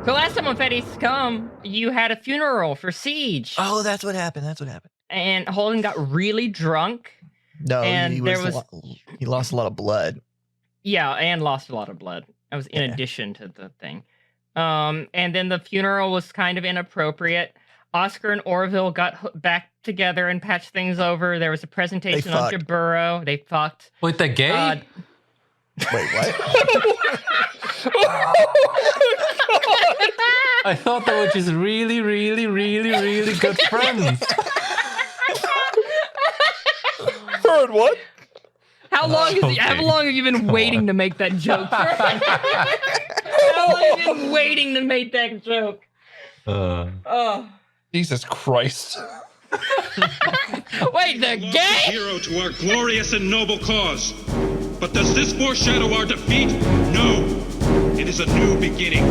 So last time on Feddie Scum, you had a funeral for Siege. Oh, that's what happened. And Holden got really drunk. No, and he lost a lot of blood. Yeah, and lost a lot of blood. That was in addition to the thing. And then the funeral was kind of inappropriate. Oscar and Orville got back together and patched things over. There was a presentation on Jaburo. They fucked. Wait, they're gay? Wait, what? I thought they were just really, really, really, really good friends. Heard what? How long have you been waiting to make that joke? How long have you been waiting to make that joke? Jesus Christ. Wait, they're gay? Hero to our glorious and noble cause. But does this foreshadow our defeat? No. It is a new beginning.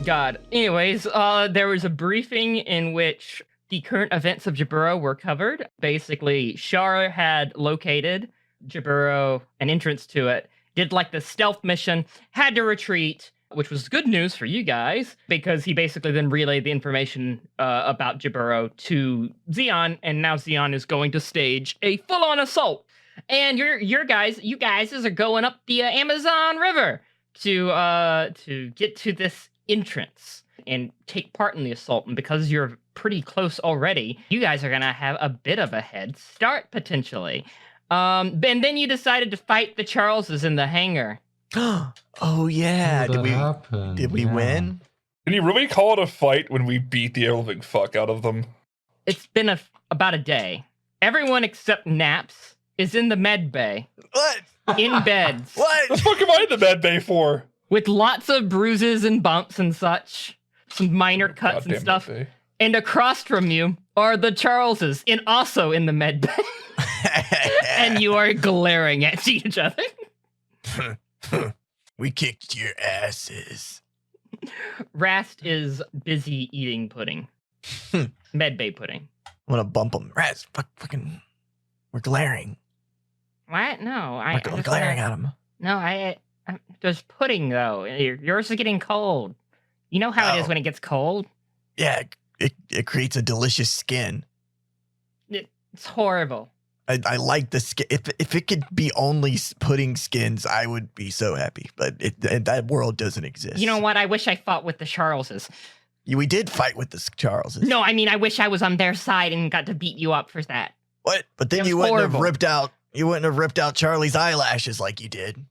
God. Anyways, there was a briefing in which the current events of Jaburo were covered. Basically, Shar had located Jaburo, an entrance to it, did like the stealth mission, had to retreat, which was good news for you guys, because he basically then relayed the information about Jaburo to Zeon, and now Zeon is going to stage a full-on assault. And you guys are going up the Amazon River to get to this entrance and take part in the assault. And because you're pretty close already, you guys are gonna have a bit of a head start potentially. And then you decided to fight the Charleses in the hangar. Oh yeah, did we win? Can you really call it a fight when we beat the living fuck out of them? It's been about a day. Everyone except Naps is in the med bay. What? In beds. What? The fuck am I in the med bay for? With lots of bruises and bumps and such. Some minor cuts and stuff. And across from you are the Charleses, also in the med bay. And you are glaring at each other. We kicked your asses. Rast is busy eating pudding. Med bay pudding. I'm gonna bump him. Rast, fucking, we're glaring. What? No, we're glaring at him. No, there's pudding though. Yours is getting cold. You know how it is when it gets cold? Yeah, it creates a delicious skin. It's horrible. I like the skin. If it could be only pudding skins, I would be so happy. But that world doesn't exist. You know what? I wish I fought with the Charleses. We did fight with the Charleses. No, I mean I wish I was on their side and got to beat you up for that. What? But then you wouldn't have ripped out. You wouldn't have ripped out Charlie's eyelashes like you did.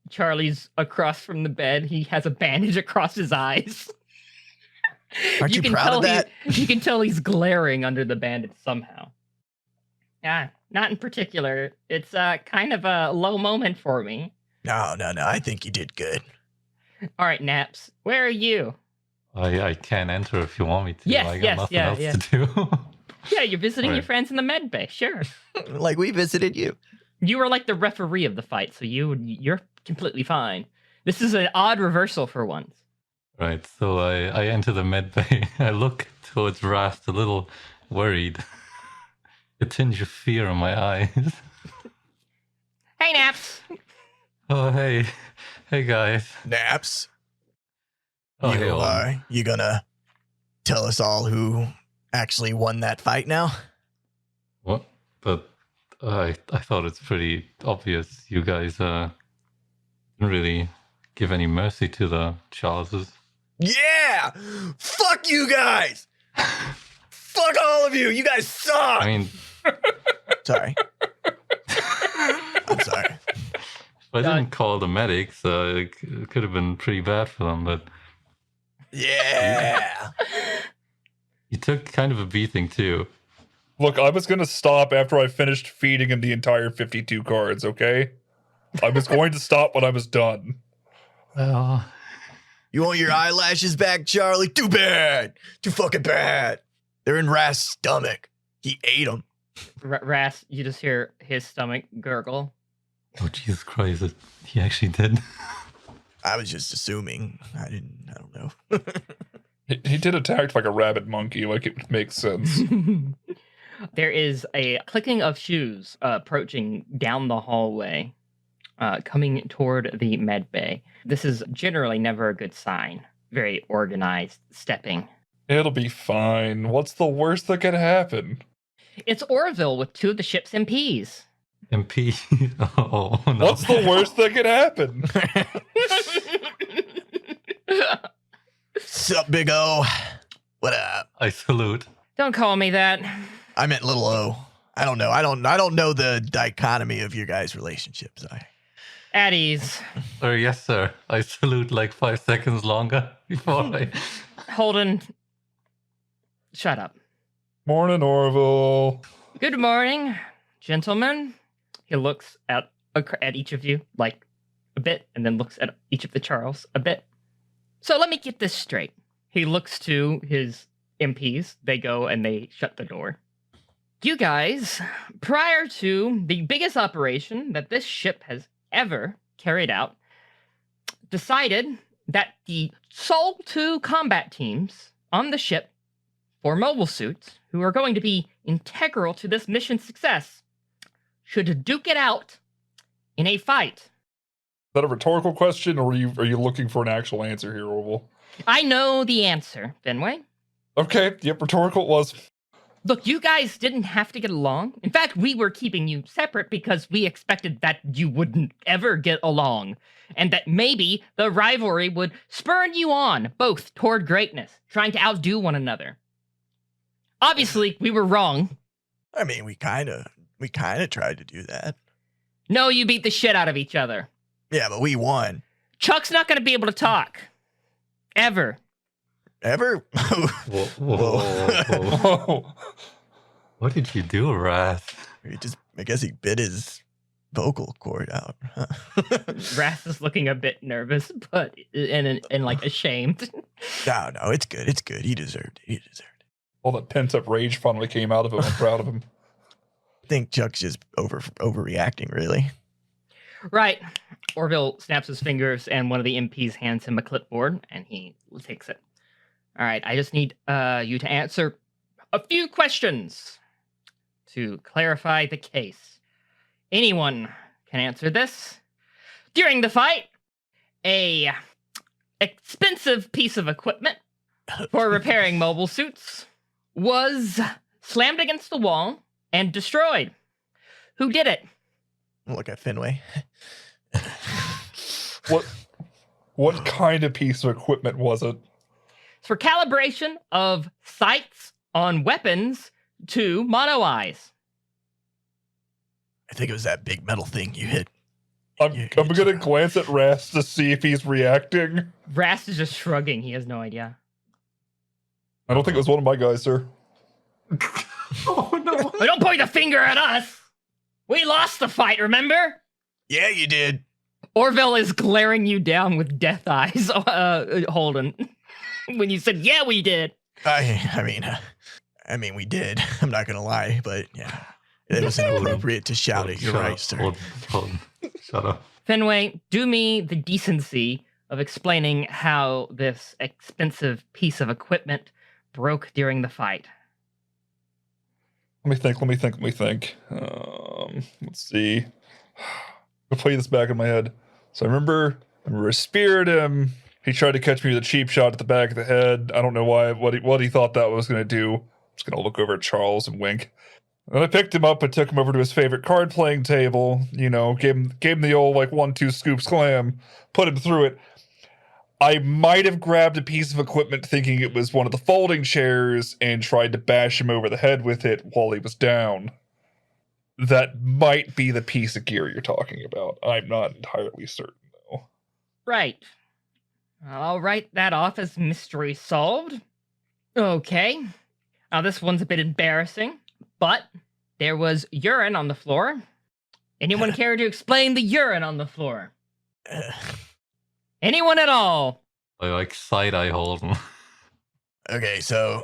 Charlie's across from the bed. He has a bandage across his eyes. Aren't you proud of that? You can tell he's glaring under the bandage somehow. Yeah, not in particular. It's kind of a low moment for me. No. I think you did good. All right, Naps. Where are you? I can enter if you want me to. Yes, I got nothing else to do. Yeah, you're visiting your friends in the med bay. Sure. Like we visited you. You were like the referee of the fight, so you're completely fine. This is an odd reversal for once. Right, so I enter the med bay. I look towards Rast, a little worried. A tinge of fear in my eyes. Hey, Naps. Oh, hey. Hey, guys. Naps. Oh, you gonna tell us all who actually won that fight now? What? But I thought it's pretty obvious. You guys didn't really give any mercy to the Charleses. Yeah! Fuck you guys! Fuck all of you! You guys suck! I mean... Sorry. I'm sorry. I didn't call the medics. It could have been pretty bad for them, but... Yeah! You took kind of a beating, too. Look, I was going to stop after I finished feeding him the entire 52 cards, okay? I was going to stop when I was done. Well... You want your eyelashes back, Charlie? Too bad! Too fucking bad! They're in Rast's stomach. He ate them. Rast, you just hear his stomach gurgle. Oh, Jesus Christ. He actually did. I was just assuming. I don't know. He did attack like a rabid monkey, like it would make sense. There is a clicking of shoes approaching down the hallway, coming toward the med bay. This is generally never a good sign. Very organized stepping. It'll be fine. What's the worst that could happen? It's Orville with 2 of the ship's MPs. MP. Oh, no. What's the worst that could happen? Sup, Big O? What up? I salute. Don't call me that. I meant little O. I don't know. I don't know the dichotomy of your guys' relationships. At ease. Yes, sir. I salute like 5 seconds longer before I... Holden, shut up. Morning, Orville. Good morning, gentlemen. He looks at each of you like a bit, and then looks at each of the Charles a bit. So let me get this straight. He looks to his MPs. They go and they shut the door. You guys, prior to the biggest operation that this ship has ever carried out, decided that the sole 2 combat teams on the ship for mobile suits, who are going to be integral to this mission's success, should duke it out in a fight. Is that a rhetorical question, or are you looking for an actual answer here, Orville? I know the answer, Fenway. Okay, yep, rhetorical it was. Look, you guys didn't have to get along. In fact, we were keeping you separate because we expected that you wouldn't ever get along, and that maybe the rivalry would spur you on, both toward greatness, trying to outdo one another. Obviously, we were wrong. I mean, we kind of tried to do that. No, you beat the shit out of each other. Yeah, but we won. Chuck's not going to be able to talk. Ever. Ever? Whoa, whoa, whoa. Oh, What did you do, Wrath? I guess he bit his vocal cord out. Rast is looking a bit nervous, but and like ashamed. No, it's good. It's good. He deserved it. all that pent-up rage finally came out of him. I'm proud of him. I think Chuck's just overreacting, really. Right. Orville snaps his fingers, and one of the MPs hands him a clipboard, and he takes it. All right, I just need you to answer a few questions to clarify the case. Anyone can answer this. During the fight, a expensive piece of equipment for repairing mobile suits was slammed against the wall and destroyed. Who did it? Look at Fenway. What kind of piece of equipment was it? It's for calibration of sights on weapons to mono eyes. I think it was that big metal thing you hit. I'm going to glance at Rast to see if he's reacting. Rast is just shrugging. He has no idea. I don't think it was one of my guys, sir. Oh, no. But don't point the finger at us. We lost the fight, remember? Yeah, you did. Orville is glaring you down with death eyes, Holden. When you said, yeah, we did. I mean, we did. I'm not gonna lie, but yeah, it was inappropriate to shout it. You're right, sir. Hold on. Shut up. Fenway, do me the decency of explaining how this expensive piece of equipment broke during the fight. Let me think. Let's see. I'll play this back in my head. So I remember I speared him. He tried to catch me with a cheap shot at the back of the head. I don't know what he thought that was going to do. I'm just going to look over at Charles and wink. Then I picked him up and took him over to his favorite card playing table. You know, gave him the old 1-2 scoop slam, put him through it. I might have grabbed a piece of equipment thinking it was one of the folding chairs and tried to bash him over the head with it while he was down. That might be the piece of gear you're talking about. I'm not entirely certain, though. Right. I'll write that off as mystery solved. Okay. Now, this one's a bit embarrassing, but there was urine on the floor. Anyone care to explain the urine on the floor? Anyone at all? I like side-eye Holden. Okay, so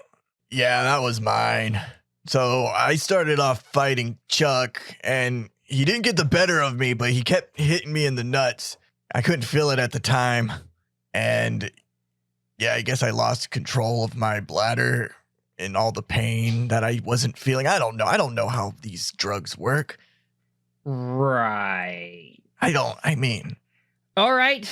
yeah, that was mine. So I started off fighting Chuck, and he didn't get the better of me, but he kept hitting me in the nuts. I couldn't feel it at the time. And yeah, I guess I lost control of my bladder and all the pain that I wasn't feeling. I don't know. I don't know how these drugs work. Right. All right.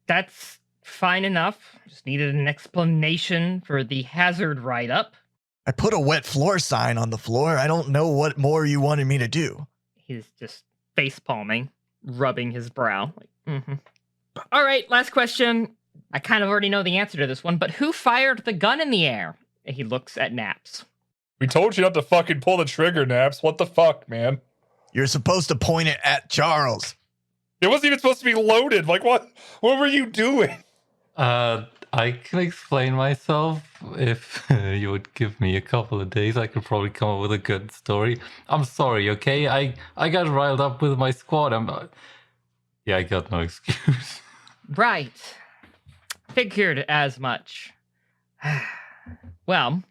That's fine enough. Just needed an explanation for the hazard write-up. I put a wet floor sign on the floor. I don't know what more you wanted me to do. He's just face palming, rubbing his brow. All right, last question. I kind of already know the answer to this one, but who fired the gun in the air? He looks at Naps. We told you not to fucking pull the trigger, Naps. What the fuck, man? You're supposed to point it at Charles. It wasn't even supposed to be loaded. Like, what were you doing? I can explain myself. If you would give me a couple of days, I could probably come up with a good story. I'm sorry, okay? I got riled up with my squad. I got no excuse. Right. Figured as much. Well,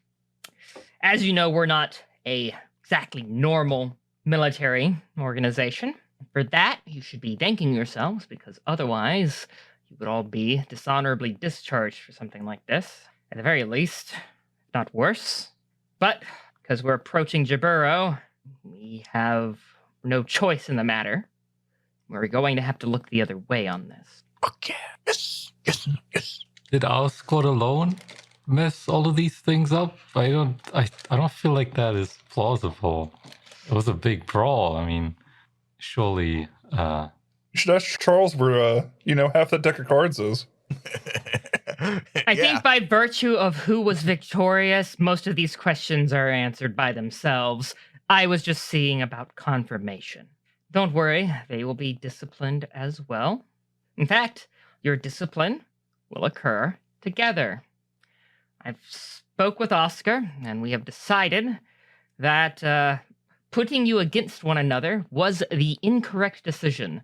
as you know, we're not a exactly normal military organization. For that, you should be thanking yourselves, because otherwise you would all be dishonorably discharged for something like this. At the very least, if not worse. But because we're approaching Jaburo, we have no choice in the matter. We're going to have to look the other way on this. Okay. Yes. Did our squad alone mess all of these things up? I don't feel like that is plausible. It was a big brawl. I mean, surely You should ask Charles where, half that deck of cards is. I think by virtue of who was victorious, most of these questions are answered by themselves. I was just seeing about confirmation. Don't worry, they will be disciplined as well. In fact, your discipline will occur together. I've spoke with Oscar, and we have decided that putting you against one another was the incorrect decision,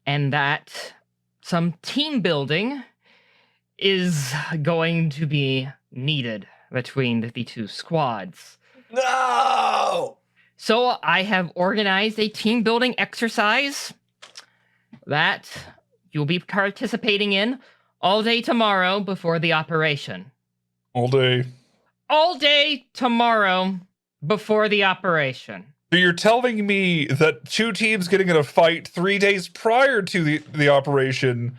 and that some team building is going to be needed between the two squads. No! So I have organized a team building exercise that you'll be participating in all day tomorrow before the operation. All day. All day tomorrow before the operation. So you're telling me that two teams getting in a fight 3 days prior to the operation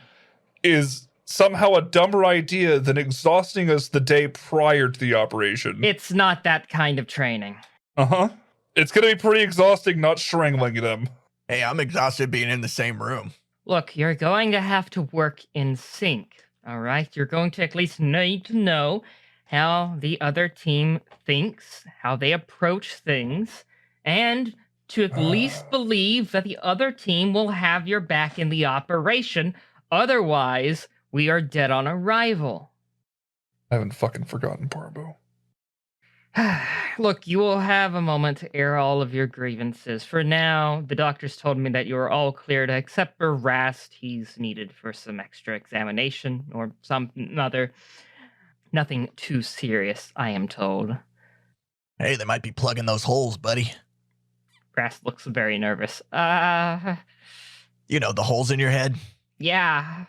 is somehow a dumber idea than exhausting us the day prior to the operation? It's not that kind of training. Uh-huh. It's going to be pretty exhausting not strangling them. Hey, I'm exhausted being in the same room. Look, you're going to have to work in sync, all right? You're going to at least need to know how the other team thinks, how they approach things, and to at least believe that the other team will have your back in the operation. Otherwise, we are dead on arrival. I haven't fucking forgotten, Barbo. Look, you will have a moment to air all of your grievances. For now, the doctors told me that you are all cleared except for Rast. He's needed for some extra examination or some other. Nothing too serious, I am told. Hey, they might be plugging those holes, buddy. Rast looks very nervous. You know, the holes in your head? Yeah.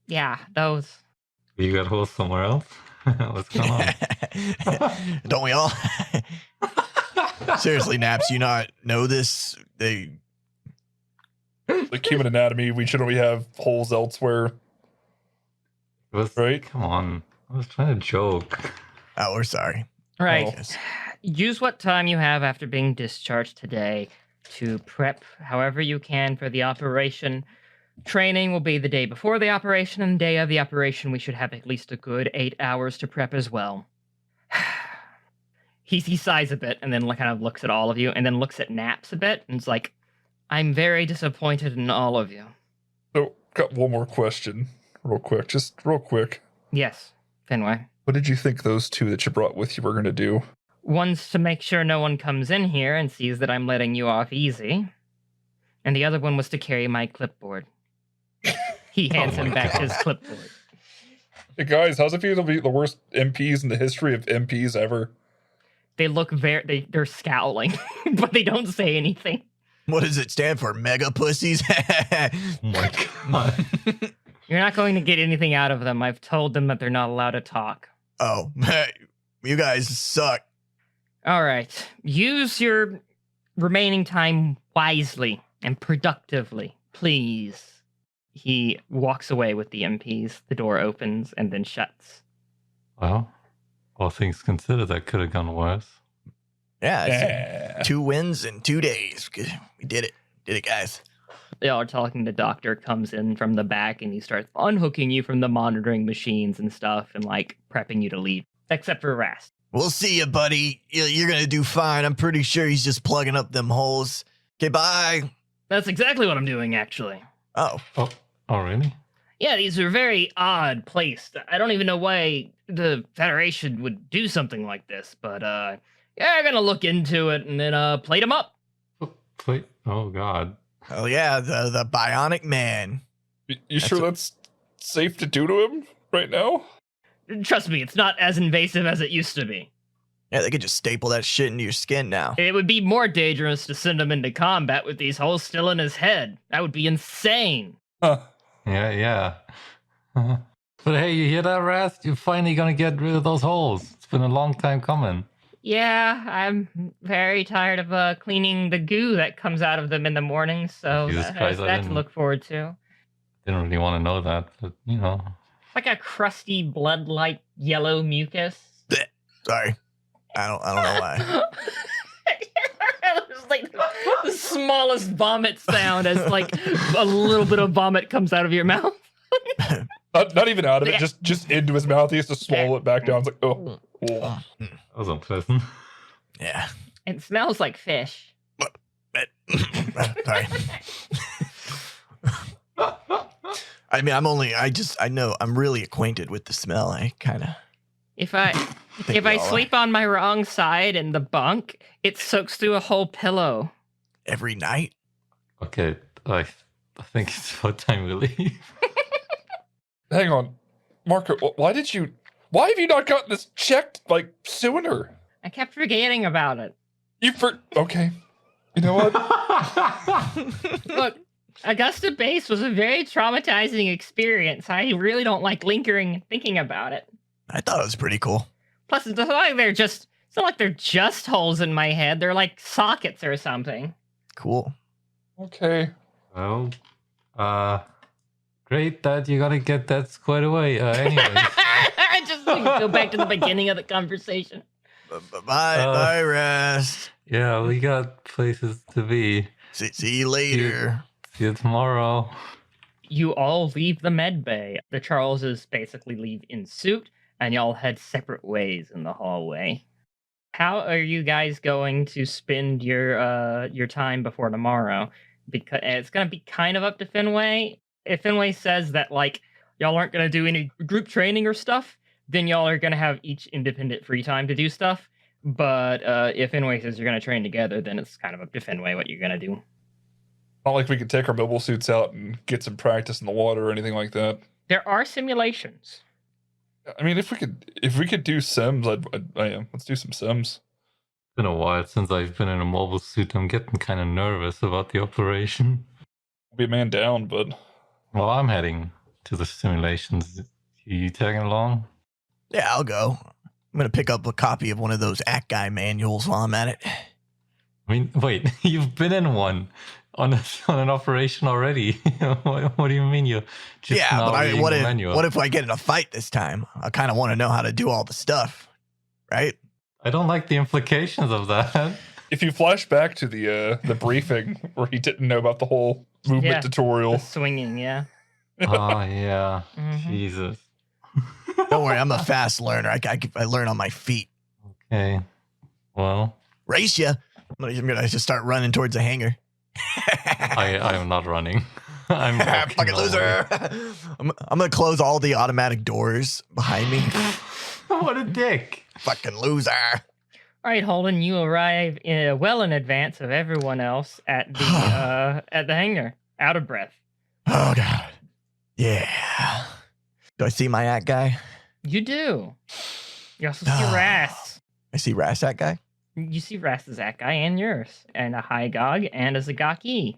Yeah, those. you got holes somewhere else. What's going on? Don't we all? Seriously, Naps, you not know this? Like human anatomy, we shouldn't have holes elsewhere. Right? Come on. I was trying to joke. Oh, we're sorry. Right. Yes. Use what time you have after being discharged today to prep however you can for the operation. Training will be the day before the operation, and the day of the operation we should have at least a good 8 hours to prep as well. He sighs a bit and then kind of looks at all of you and then looks at Naps a bit and is like, I'm very disappointed in all of you. So, got one more question. Real quick. Yes, Fenway. What did you think those two that you brought with you were going to do? One's to make sure no one comes in here and sees that I'm letting you off easy. And the other one was to carry my clipboard. He hands him back his clipboard. Hey guys, how's it feel to be the worst MPs in the history of MPs ever? They look they're scowling, but they don't say anything. What does it stand for? Mega pussies? Oh my god. You're not going to get anything out of them. I've told them that they're not allowed to talk. Oh, you guys suck. All right. Use your remaining time wisely and productively, please. He walks away with the MPs. The door opens and then shuts. Well, all things considered, that could have gone worse. Yeah, Yeah. 2 wins in 2 days. We did it. Did it, guys. They are talking. The doctor comes in from the back and he starts unhooking you from the monitoring machines and stuff and like prepping you to leave, except for Rast. We'll see you, buddy. You're going to do fine. I'm pretty sure he's just plugging up them holes. Okay, bye. That's exactly what I'm doing, actually. Oh, Oh, really? Yeah, these are very odd placed. I don't even know why the Federation would do something like this, but yeah, I'm gonna look into it and then plate them up. Oh, wait. Oh, God. oh yeah, the bionic man. You sure that's safe to do to him right now? Trust me, it's not as invasive as it used to be. Yeah, they could just staple that shit into your skin now. It would be more dangerous to send him into combat with these holes still in his head. That would be insane. Huh. Yeah. But hey, you hear that, Rast? You're finally gonna get rid of those holes. It's been a long time coming. Yeah, I'm very tired of cleaning the goo that comes out of them in the morning, so Jesus Christ, I that's to didn't- look forward to. Didn't really want to know that, but you know. It's like a crusty blood-like yellow mucus. Sorry. I don't know why. It's like the smallest vomit sound as like a little bit of vomit comes out of your mouth. Not even out of it, just into his mouth. He has to swallow it back down. It's like, oh. That was unpleasant. Yeah. It smells like fish. Sorry. I mean, I know I'm really acquainted with the smell. I kind of. If I we all sleep on my wrong side in the bunk, it soaks through a whole pillow. Every night. Okay, I think it's about time we leave. Hang on. Marco, why have you not gotten this checked, like, sooner? I kept forgetting about it. Okay. You know what? Look, Augusta Base was a very traumatizing experience. I really don't like lingering and thinking about it. I thought it was pretty cool. Plus, it's not like they're just holes in my head. They're like sockets or something. Cool. Okay. Well, great that you gotta get that squared away. Anyway. Just go back to the beginning of the conversation. Bye, Rest. Yeah, we got places to be. See you later. See you tomorrow. You all leave the med bay. The Charleses basically leave in suit, and y'all head separate ways in the hallway. How are you guys going to spend your time before tomorrow? Because it's going to be kind of up to Fenway. If Fenway says that like y'all aren't going to do any group training or stuff, then y'all are going to have each independent free time to do stuff. But if Fenway says you're going to train together, then it's kind of up to Fenway what you're going to do. Not like we could take our mobile suits out and get some practice in the water or anything like that. There are simulations. I mean, if we could do sims, let's do some sims. Been a while since I've been in a mobile suit. I'm getting kind of nervous about the operation. I'll be a man down, but Well, I'm heading to the simulations. You tagging along? Yeah, I'll go. I'm going to pick up a copy of one of those Act Guy manuals while I'm at it. I mean, wait, you've been in one on an operation already. What do you mean you just Yeah, now but reading what the manual? if I get in a fight this time? I kind of want to know how to do all the stuff, right? I don't like the implications of that. if you flash back to the briefing where he didn't know about the whole movement Yeah. tutorial, The swinging, yeah. Oh, yeah. Mhm. Jesus. Don't worry, I'm a fast learner. I learn on my feet. Okay. Well, Race ya. I'm gonna just start running towards the hangar. I am not running. I'm walking Fucking all the loser. I'm gonna close all the automatic doors behind me. way. What a dick. Fucking loser. All right, Holden, you arrive well in advance of everyone else at the hangar, out of breath. Oh god. Yeah. Do I see my Act Guy? You do. You also see Ah. Ras. I see Ras Act Guy. You see Rastazakai and yours, and a Hygog and a Zagaki.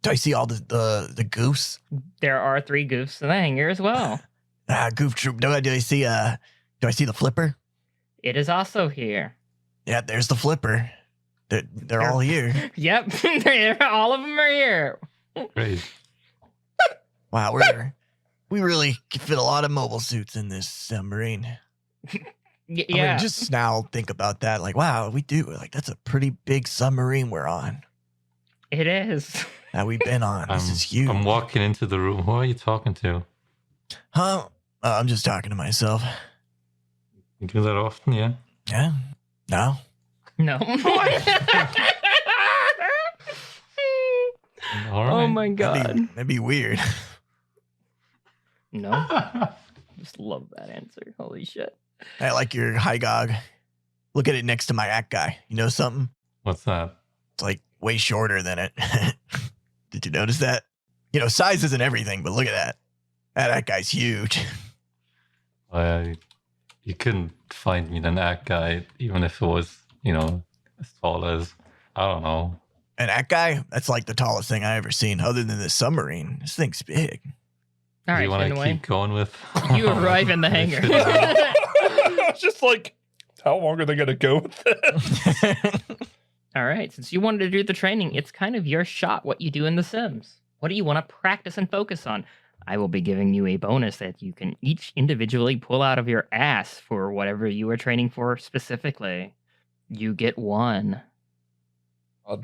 Do I see all the goofs? There are 3 goofs in the hangar as well. Goof troop. Do I see the flipper? It is also here. Yeah, there's the flipper. They're all here. Yep, all of them are here. Great. Wow, we really could fit a lot of mobile suits in this submarine. Yeah. I mean, just now think about that. Like, wow, we do. Like, that's a pretty big submarine we're on. It is. That we've been on. This is huge. I'm walking into the room. Who are you talking to? Huh? I'm just talking to myself. You do that often, yeah? Yeah? No? No. All right. Oh my god. That'd be weird. No. Just love that answer. Holy shit. I like your Hygog. Look at it next to my Act guy. You know something? What's that? It's like way shorter than it. Did you notice that? You know, size isn't everything, but look at that. That guy's huge. You couldn't find me an Act guy, even if it was, as tall as, I don't know. And that guy, that's like the tallest thing I ever seen, other than this submarine. This thing's big. All Do right, you want to Fenway. keep going with? You arrive in the hangar. It's just like, how long are they going to go with this? All right, since you wanted to do the training, it's kind of your shot what you do in The Sims. What do you want to practice and focus on? I will be giving you a bonus that you can each individually pull out of your ass for whatever you are training for specifically. You get 1. I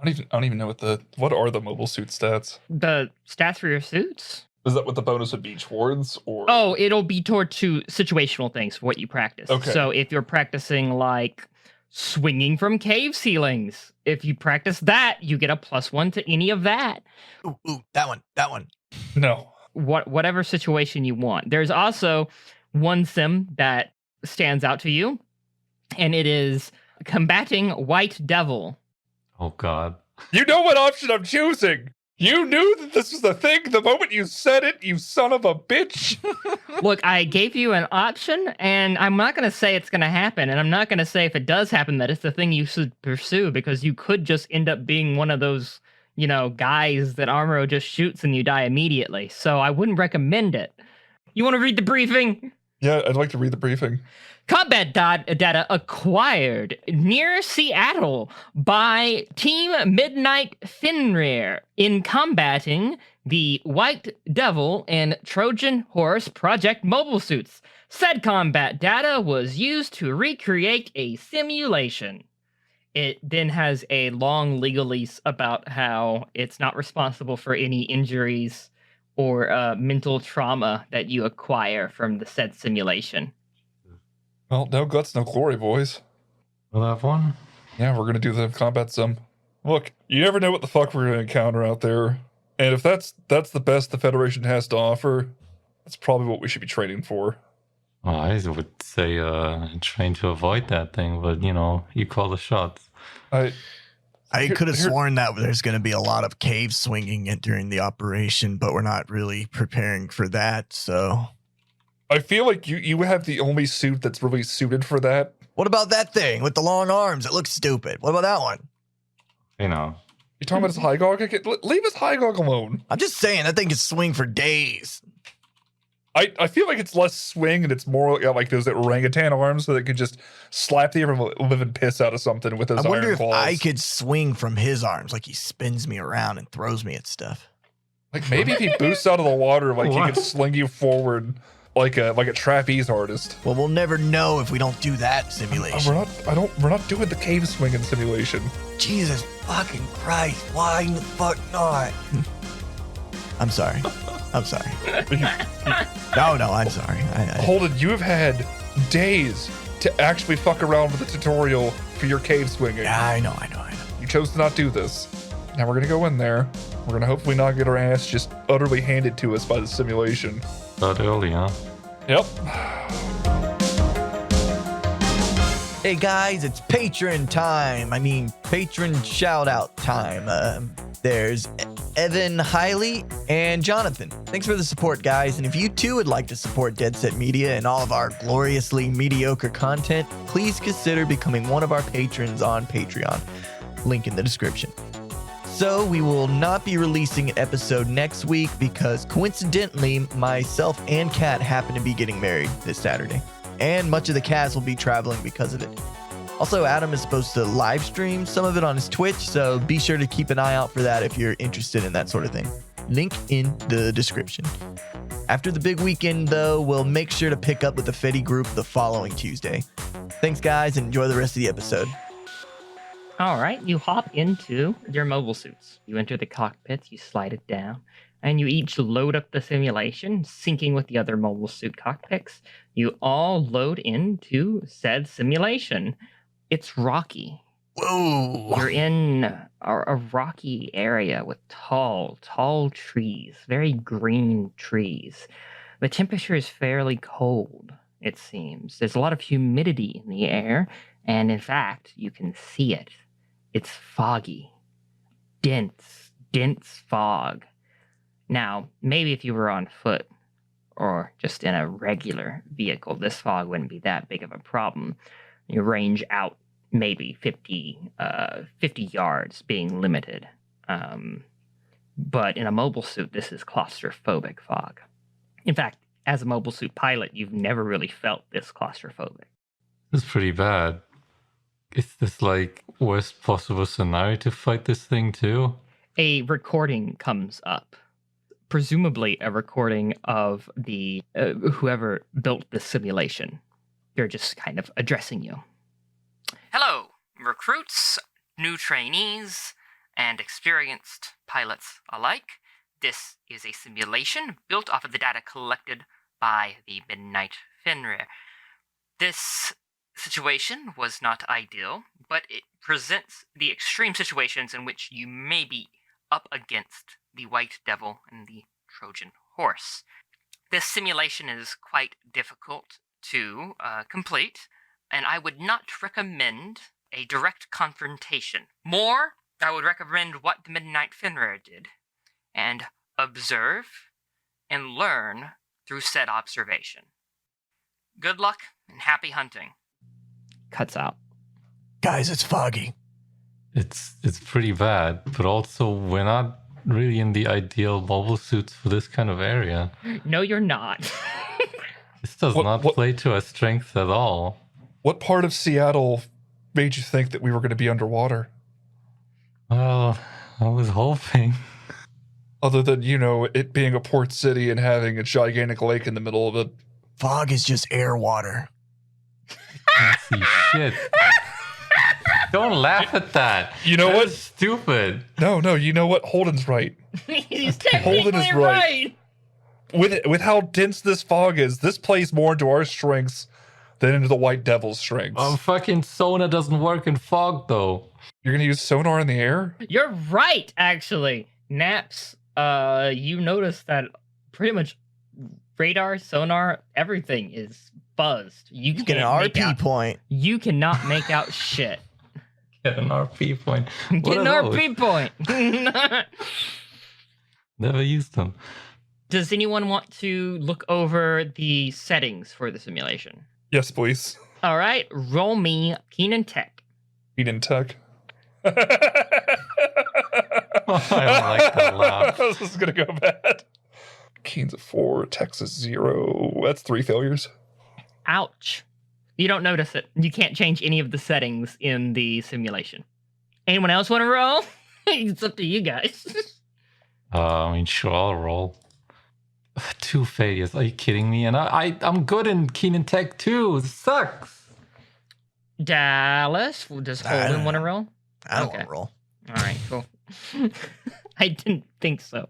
don't even know what are the mobile suit stats? The stats for your suits? Is that what the bonus would be towards, or? Oh, it'll be toward 2 situational things for what you practice. Okay. So if you're practicing like swinging from cave ceilings, if you practice that, you get a +1 to any of that. Ooh, that one. No. Whatever situation you want. There's also one sim that stands out to you, and it is combating White Devil. Oh, God. You know what option I'm choosing. You knew that this was the thing the moment you said it, you son of a bitch. Look, I gave you an option, and I'm not going to say it's going to happen, and I'm not going to say if it does happen that it's the thing you should pursue, because you could just end up being one of those, guys that Armoro just shoots and you die immediately. So I wouldn't recommend it. You want to read the briefing? Yeah, I'd like to read the briefing. Combat data acquired near Seattle by Team Midnight Fenrir in combating the White Devil and Trojan Horse Project mobile suits. Said combat data was used to recreate a simulation. It then has a long legalese about how it's not responsible for any injuries or mental trauma that you acquire from the said simulation. Well, no guts, no glory, boys. We'll have one. Yeah, we're going to do the combat sim. Look, you never know what the fuck we're going to encounter out there. And if that's the best the Federation has to offer, that's probably what we should be training for. Well, I would say train to avoid that thing, but, you call the shots. I could have sworn that there's going to be a lot of cave swinging during the operation, but we're not really preparing for that, so... I feel like you have the only suit that's really suited for that. What about that thing with the long arms? It looks stupid. What about that one? You talking about his Hygog? Leave his Hygog alone. I'm just saying, that thing can swing for days. I feel like it's less swing and it's more like those orangutan arms, so they could just slap the ever living piss out of something with his I wonder iron if claws. I could swing from his arms, like he spins me around and throws me at stuff. Like maybe if he boosts out of the water, like he could sling you forward like a trapeze artist. Well, we'll never know if we don't do that simulation. We're not doing the cave swinging simulation. Jesus fucking Christ! Why the fuck not? I'm sorry. No, I'm sorry. Holden, you have had days to actually fuck around with the tutorial for your cave swinging. Yeah, I know. You chose to not do this. Now we're gonna go in there. We're gonna hopefully not get our ass just utterly handed to us by the simulation. That early, huh? Yep. Hey guys, it's patron time. Patron shout out time. There's Evan, Hiley, and Jonathan. Thanks for the support, guys. And if you too would like to support Dead Set Media and all of our gloriously mediocre content, please consider becoming one of our patrons on Patreon. Link in the description. So we will not be releasing an episode next week because coincidentally, myself and Kat happen to be getting married this Saturday. And much of the cast will be traveling because of it. Also, Adam is supposed to live stream some of it on his Twitch, so be sure to keep an eye out for that if you're interested in that sort of thing. Link in the description. After the big weekend, though, we'll make sure to pick up with the Feddie group the following Tuesday. Thanks, guys, and enjoy the rest of the episode. All right, you hop into your mobile suits. You enter the cockpit, you slide it down, and you each load up the simulation, syncing with the other mobile suit cockpits. You all load into said simulation. It's rocky. Whoa! You're in a rocky area with tall trees, very green trees. The temperature is fairly cold, it seems. There's a lot of humidity in the air, and in fact, you can see it. It's foggy. Dense fog. Now, maybe if you were on foot or just in a regular vehicle, this fog wouldn't be that big of a problem. You range out maybe 50 yards being limited. But in a mobile suit, this is claustrophobic fog. In fact, as a mobile suit pilot, you've never really felt this claustrophobic. It's pretty bad. Is this like worst possible scenario to fight this thing too? A recording comes up. Presumably a recording of the whoever built the simulation. They're just kind of addressing you. Hello, recruits, new trainees, and experienced pilots alike. This is a simulation built off of the data collected by the Midnight Fenrir. This situation was not ideal, but it presents the extreme situations in which you may be up against the White Devil and the Trojan Horse. This simulation is quite difficult to complete, and I would not recommend a direct confrontation. More, I would recommend what the Midnight Fenrir did, and observe and learn through said observation. Good luck and happy hunting. Cuts out. Guys, it's foggy. It's pretty bad, but also we're not really in the ideal mobile suits for this kind of area. No, you're not. This does not play to our strengths at all. What part of Seattle made you think that we were going to be underwater? Well, I was hoping. Other than, it being a port city and having a gigantic lake in the middle of it. Fog is just air water. Can't see shit. Don't laugh at that. You know what? Stupid. No, you know what? Holden's right. He's Holden technically is right. With how dense this fog is, this plays more into our strengths than into the White Devil's strengths. Fucking sonar doesn't work in fog, though. You're going to use sonar in the air? You're right, actually. Naps, you notice that pretty much radar, sonar, everything is buzzed. You Get an RP point. You cannot make out shit. Get an RP point. Get an RP point. Never used them. Does anyone want to look over the settings for the simulation? Yes, please. All right, roll me Keenan Tech. Keenan Tech. I don't like that laugh. This is going to go bad. Keen's a 4, Tech's a 0. That's 3 failures. Ouch. You don't notice it. You can't change any of the settings in the simulation. Anyone else want to roll? It's up to you guys. Sure, I'll roll. 2 failures. Are you kidding me? And I'm good in Keenan Tech too. This sucks. Dallas, does Holden want to roll? I don't want to roll. All right, cool. I didn't think so.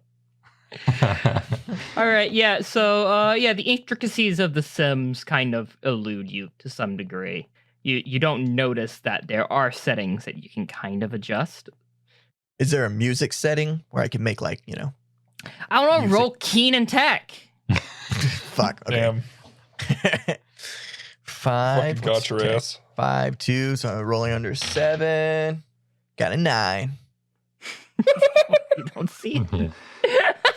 All right, yeah. So, the intricacies of the Sims kind of elude you to some degree. You don't notice that there are settings that you can kind of adjust. Is there a music setting where I can make I don't know. Roll Keenan Tech. Fuck. Okay. Damn. 5. Fucking got your ass. 5, 2. So I'm rolling under 7. Got a 9. You don't see it.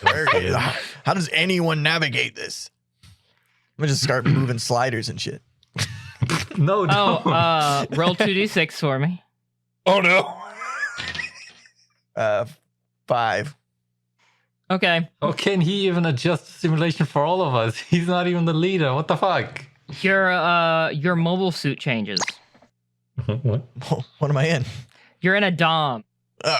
Yeah. How does anyone navigate this? I'm gonna just start moving sliders and shit. No, don't. Roll 2d6 for me. Oh no. 5. Okay. How can he even adjust the simulation for all of us? He's not even the leader. What the fuck? Your mobile suit changes. What? What am I in? You're in a dom. Oh,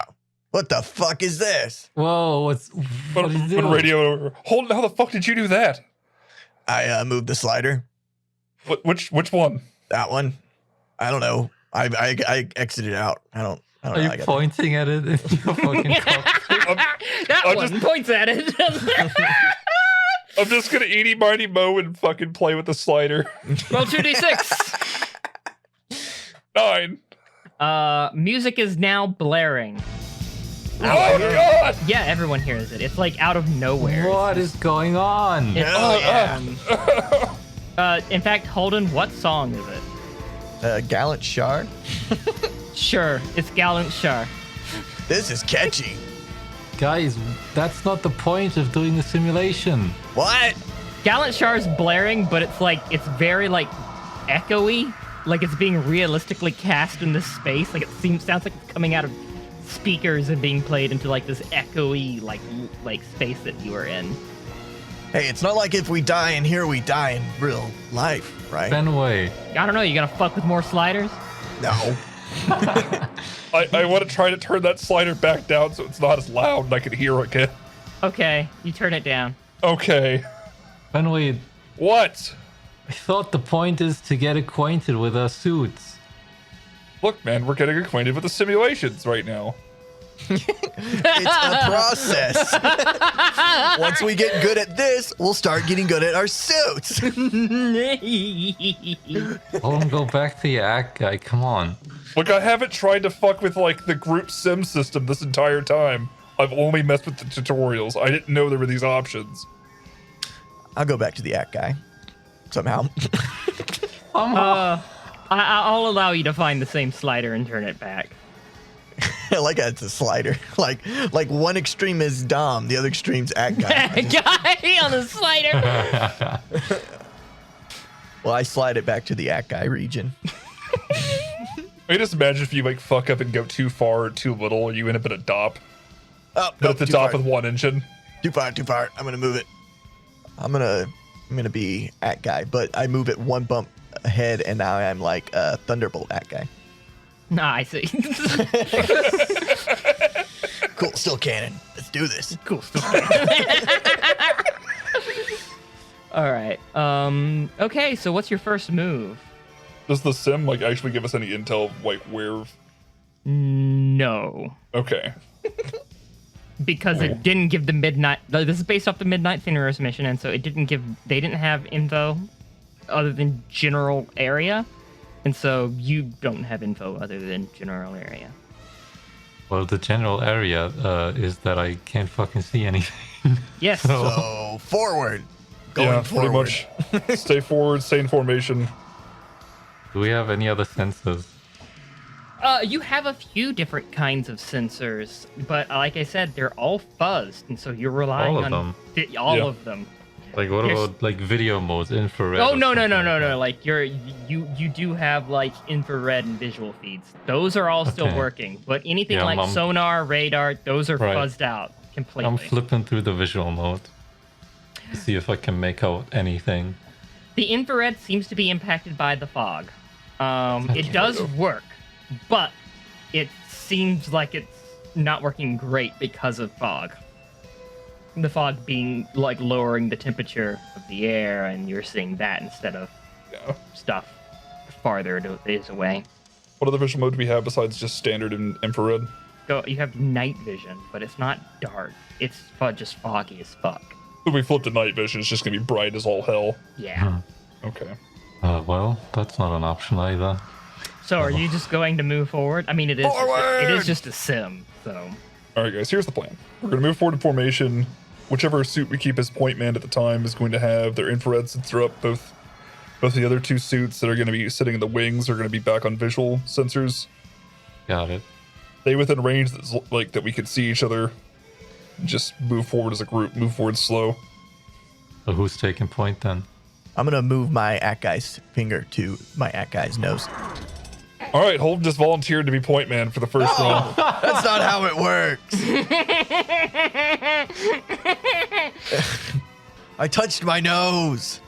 what the fuck is this? Whoa, what is Put this? radio. Hold. How the fuck did you do that? I moved the slider. Which one? That one. I don't know. I exited out. I don't Are know. you I got pointing at it in your fucking cockpit? That I one just- points at it. I'm just gonna eeny miny moe and fucking play with the slider. Roll 2d6. 9. Music is now blaring. Oh god! Yeah, everyone hears it. It's like out of nowhere. What is going on? It- Hell yeah. in fact, Holden, what song is it? Gallant Shard. Sure, it's Gallant Shar. This is catchy. Guys, that's not the point of doing the simulation. What? Gallant Shar's blaring, but it's very like echoey. Like it's being realistically cast in this space. Like sounds like it's coming out of speakers and being played into like this echoey like space that you are in. Hey, it's not like if we die in here, we die in real life, right? Fenway. I don't know, you gonna fuck with more sliders? No. I want to try to turn that slider back down so it's not as loud and I can hear it again. Okay, you turn it down. Okay. Fenway, What? I thought the point is to get acquainted with our suits. Look, man, we're getting acquainted with the simulations right now. It's a process. Once we get good at this, we'll start getting good at our suits. Hold go back to your act guy. Come on. Look, I haven't tried to fuck with like the group sim system this entire time. I've only messed with the tutorials. I didn't know there were these options. I'll go back to the act guy. Somehow. I'll allow you to find the same slider and turn it back. I like that it's a slider. Like one extreme is Dom, the other extreme's act guy. Guy on the slider. Well, I slide it back to the act guy region. I just imagine if you like fuck up and go too far or too little, you end up in a DOP. Oh, But at the too top far. with one engine. Too far. I'm gonna move it. I'm gonna be act guy, but I move it one bump ahead, and now I'm like a Thunderbolt act guy. Nah, I see. Cool, still canon. Let's do this. Cool. All right. Okay, so what's your first move? Does the sim like actually give us any intel of like where? No, Okay. because it didn't give the midnight. This is based off the Midnight Thinner's mission, and so it didn't give. They didn't have info other than general area, and so you don't have info other than general area. Well, the general area is that I can't fucking see anything. Yes. So forward. Going Yeah, forward. pretty much. Stay forward, stay in formation. Do we have any other sensors? You have a few different kinds of sensors, but like I said, they're all fuzzed, and so you're relying All of on them? all Yeah. of them. Like, what There's- about like video modes, infrared? Oh or no. something like that? Like you do have like infrared and visual feeds. Those are all still Okay. working, but anything Yeah, like I'm- sonar, radar, those are Right. fuzzed out completely. I'm flipping through the visual mode to see if I can make out anything. The infrared seems to be impacted by the fog. It does work, but it seems like it's not working great because of fog. The fog being like lowering the temperature of the air, and you're seeing that instead of Yeah. stuff farther is away. What other visual mode do we have besides just standard and infrared? So you have night vision, but it's not dark. It's just foggy as fuck. If we flip to night vision, it's just gonna be bright as all hell. Yeah. Okay. Well, that's not an option either. So are you just going to move forward? I mean, it Forward! is just a sim, so. All right, guys. Here's the plan. We're gonna move forward in formation. Whichever suit we keep as point man at the time is going to have their infrared sensor up. Both the other two suits that are going to be sitting in the wings are going to be back on visual sensors. Got it. Stay within range that's like that we can see each other. just move forward as a group, move forward slow. So who's taking point then? I'm gonna move my Akai's finger to my Akai's nose. All right, Holden just volunteered to be point man for the first round. That's not how it works. I touched my nose.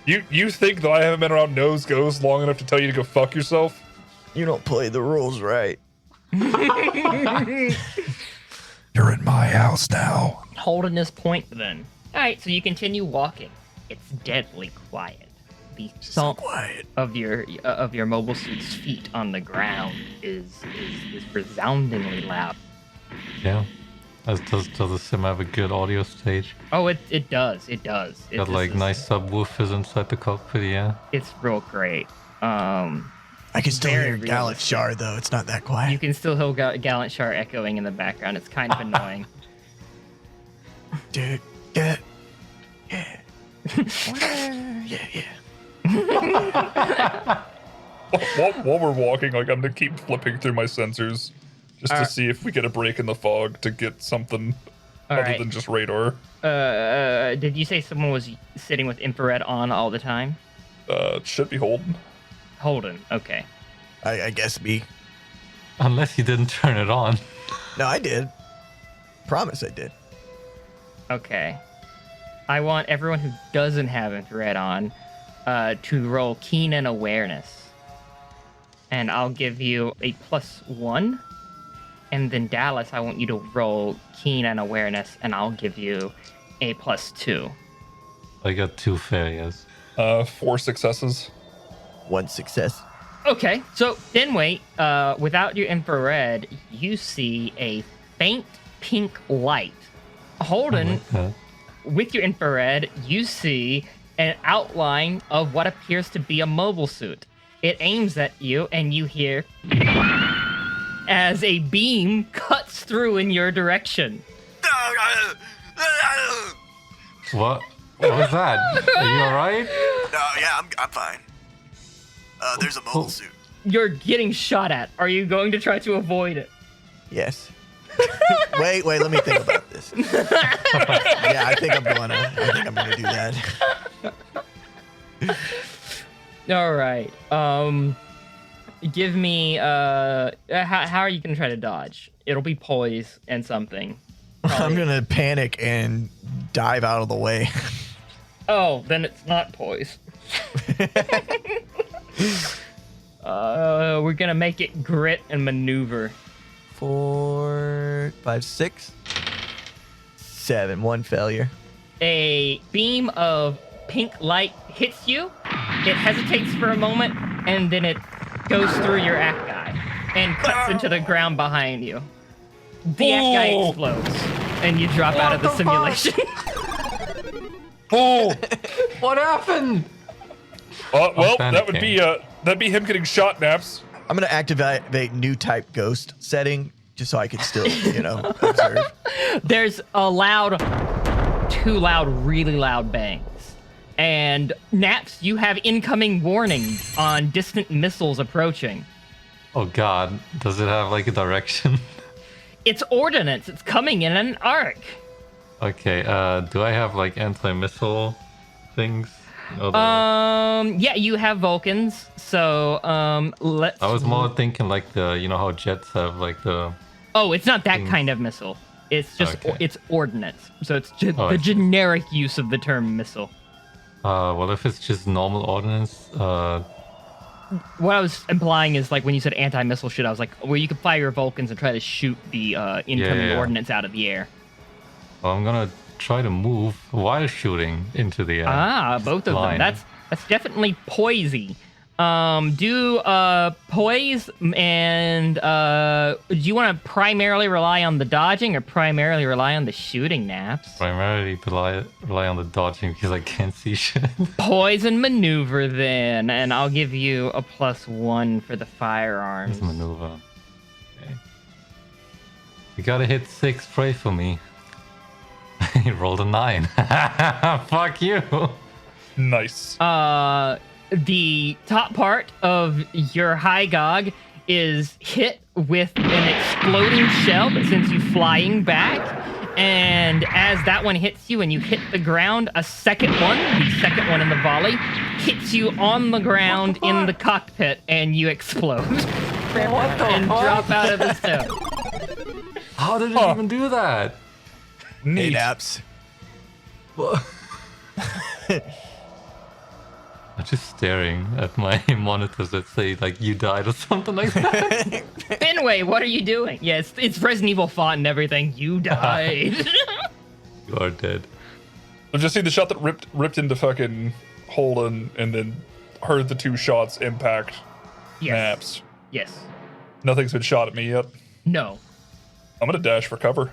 You think that I haven't been around nose ghosts long enough to tell you to go fuck yourself? You don't play the rules right. You're in my house now. Holding this point then. All right, so you continue walking. It's deadly quiet. The thump quiet. of your mobile suit's feet on the ground is resoundingly loud. Yeah. Does the sim have a good audio stage? Oh, it does. It does. Got like nice subwoofers inside the cockpit, yeah. It's real great. I can still Very hear Gallant realistic. Shard though. It's not that You quiet. can still hear Gallant Char echoing in the background. It's kind of annoying. Dude, yeah. Yeah. While we're walking, like I'm gonna keep flipping through my sensors just to see if we get a break in the fog to get something All other right. than just radar. Did you say someone was sitting with infrared on all the time? It should be Holden. Holden. Okay. I guess me. Unless you didn't turn it on. No, I did. Promise I did. Okay. I want everyone who doesn't have infrared on to roll keen and awareness. And I'll give you a +1. And then Dallas, I want you to roll keen and awareness, and I'll give you a +2. I got 2 failures. 4 successes. 1 success. Okay, so then wait. Without your infrared, you see a faint pink light. Holden, Like that. with your infrared, you see an outline of what appears to be a mobile suit. It aims at you, and you hear as a beam cuts through in your direction. What was that? Are you alright? No, yeah, I'm fine. There's a mobile suit. You're getting shot at. Are you going to try to avoid it? Yes. wait, let me think about this. Yeah, I think I'm gonna do that. All right. Give me how are you gonna try to dodge? It'll be poise and something. I'm gonna panic and dive out of the way. Oh, then it's not poise. We're gonna make it grit and maneuver. 4, 5, 6, 7. 1 failure. A beam of pink light hits you. It hesitates for a moment, and then it goes through your Akai and cuts into the ground behind you. The Akai explodes, and you drop out of the simulation. Oh, What happened? well, I'm that'd panicking. be him getting shot, Naps. I'm gonna activate new type ghost setting just so I can still, observe. There's two loud, really loud bangs. And Naps, you have incoming warnings on distant missiles approaching. Oh god, does it have like a direction? It's ordnance. It's coming in an arc. Okay, do I have like anti-missile things? Yeah, you have Vulcans. So, let's. I was more thinking like how jets have like the. Oh, it's not that kind of missile. It's just Okay. it's ordnance. So it's I the see. generic use of the term missile. Well, if it's just normal ordnance, What I was implying is like when you said anti-missile shit, I was like, where you could fire your Vulcans and try to shoot the incoming yeah. ordnance out of the air. well, I'm gonna try to move while shooting into the air. Both of line. them. That's definitely poisey. Do poise and do you want to primarily rely on the dodging or primarily rely on the shooting, Naps? Primarily rely on the dodging because I can't see shit. Poise and maneuver then, and I'll give you a +1 for the firearms. This maneuver. Okay. You gotta hit 6, pray for me. He rolled a 9. Fuck you. Nice. The top part of your Hygog is hit with an exploding shell that sends you flying back, And as that one hits you and you hit the ground, the second one in the volley, hits you on the ground in the cockpit, and you explode. What the and fuck? drop out of the stone. How did it even do that? Hey, Neat. Naps. I'm just staring at my monitors that say like you died or something like that. Fenway, what are you doing? Yes, it's Resident Evil font and everything. You died. You are dead. I've just seen the shot that ripped into fucking Holden and then heard the two shots impact yes. Naps. Yes. Nothing's been shot at me yet. No. I'm gonna dash for cover.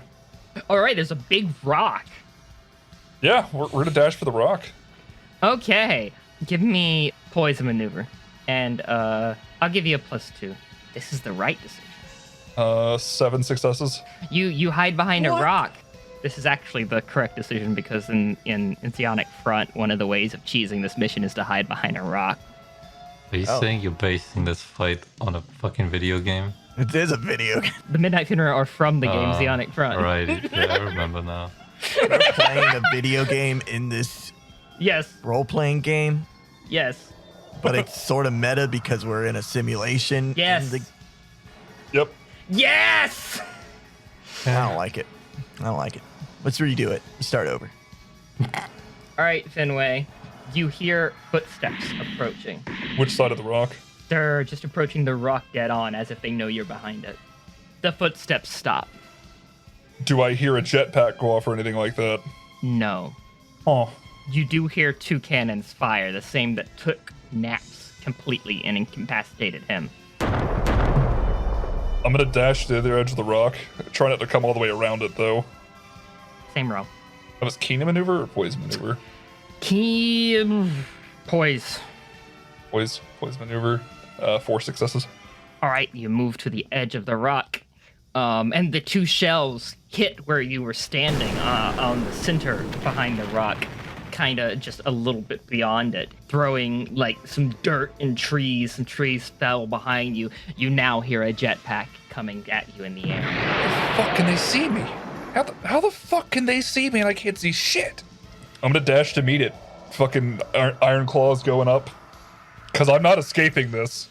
All right, there's a big rock. Yeah, we're gonna dash for the rock. Okay. Give me poison maneuver. And I'll give you a +2. This is the right decision. 7 successes. You hide behind a rock. This is actually the correct decision because in Zeonic Front, one of the ways of cheesing this mission is to hide behind a rock. Are you saying you're basing this fight on a fucking video game? It is a video game. The Midnight Funeral are from the game Zeonic Front. Right. Yeah, I remember now. We're playing a video game in this Yes. role-playing game, Yes. but it's sort of meta because we're in a simulation. Yes. Yep. Yes! I don't like it. I don't like it. Let's redo it. Start over. All right, Fenway. You hear footsteps approaching. Which side of the rock? They're just approaching the rock dead on as if they know you're behind it. The footsteps stop. Do I hear a jetpack go off or anything like that? No. Oh. You do hear 2 cannons fire, the same that took Naps completely and incapacitated him. I'm gonna dash to the other edge of the rock. Try not to come all the way around it though. Same row. That was Keenan maneuver or poise maneuver? Key poise. Poise maneuver. 4 successes. All right, you move to the edge of the rock, and the 2 shells hit where you were standing on the center behind the rock, kind of just a little bit beyond it, throwing like some dirt and trees. Some trees fell behind you. You now hear a jetpack coming at you in the air. How the fuck can they see me? How the fuck can they see me and I can't see shit? I'm gonna dash to meet it. Fucking iron claws going up. Because I'm not escaping this.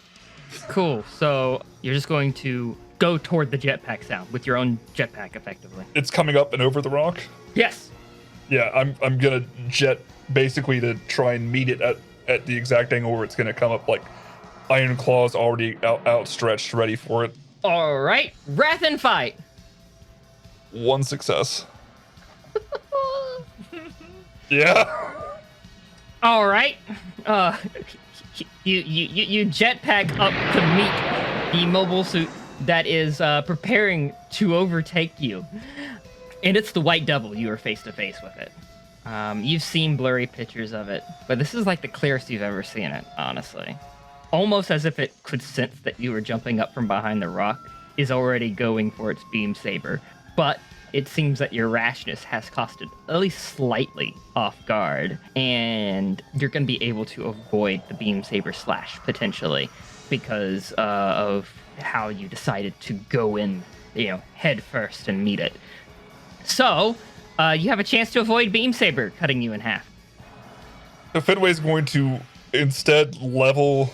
Cool. So you're just going to go toward the jetpack sound with your own jetpack, effectively. It's coming up and over the rock. Yes. Yeah, I'm gonna jet basically to try and meet it at the exact angle where it's gonna come up, like iron claws already outstretched, ready for it. All right. Wrath and fight. 1 success. Yeah. All right. You jetpack up to meet the mobile suit that is preparing to overtake you, and it's the White Devil. You are face to face with it. You've seen blurry pictures of it, but this is like the clearest you've ever seen it, honestly. Almost as if it could sense that you were jumping up from behind the rock, is already going for its beam saber. But it seems that your rashness has caught it at least slightly off guard, and you're going to be able to avoid the beam saber slash potentially because of how you decided to go in, head first and meet it. So you have a chance to avoid beam saber cutting you in half. So Fenway's going to instead level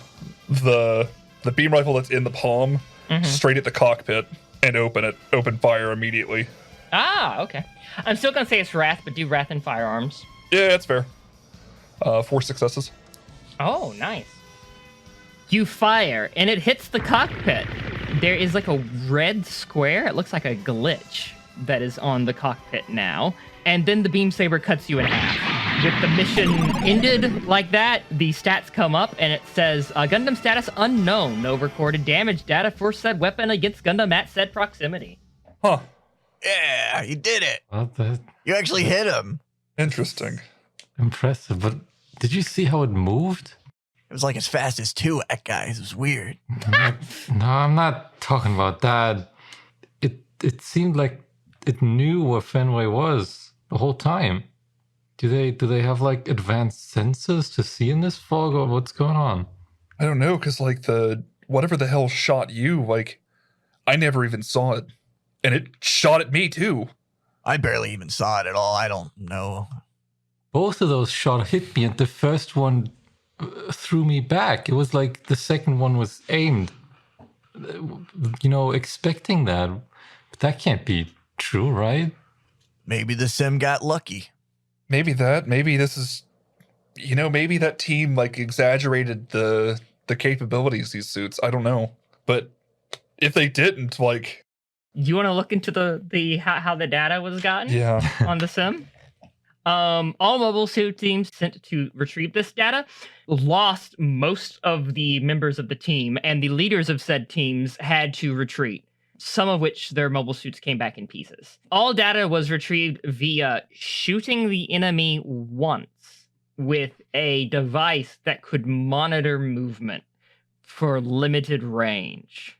the beam rifle that's in the palm straight at the cockpit and open fire immediately. Ah, okay. I'm still going to say it's Wrath, but do Wrath and firearms. Yeah, that's fair. 4 successes. Oh, nice. You fire, and it hits the cockpit. There is like a red square. It looks like a glitch that is on the cockpit now. And then the beam saber cuts you in half. With the mission ended like that, the stats come up, and it says, Gundam status unknown. No recorded damage data for said weapon against Gundam at said proximity. Huh. Yeah, you did it. Well, that's You actually hit him. Interesting. impressive. But did you see how it moved? It was like as fast as 2 guys. It was weird. No, I'm not talking about that. It seemed like it knew where Fenway was the whole time. Do they have like advanced sensors to see in this fog, or what's going on? I don't know, because like whatever the hell shot you, like I never even saw it. And it shot at me too. I barely even saw it at all. I don't know. Both of those shots hit me, and the first one threw me back. It was like the second one was aimed. Expecting that. But that can't be true, right? Maybe the sim got lucky. Maybe that. Maybe this is, maybe that team like exaggerated the capabilities of these suits. I don't know. But if they didn't, like, You want to look into the how the data was gotten yeah. on the sim? All mobile suit teams sent to retrieve this data lost most of the members of the team, and the leaders of said teams had to retreat, some of which their mobile suits came back in pieces. All data was retrieved via shooting the enemy once with a device that could monitor movement for limited range.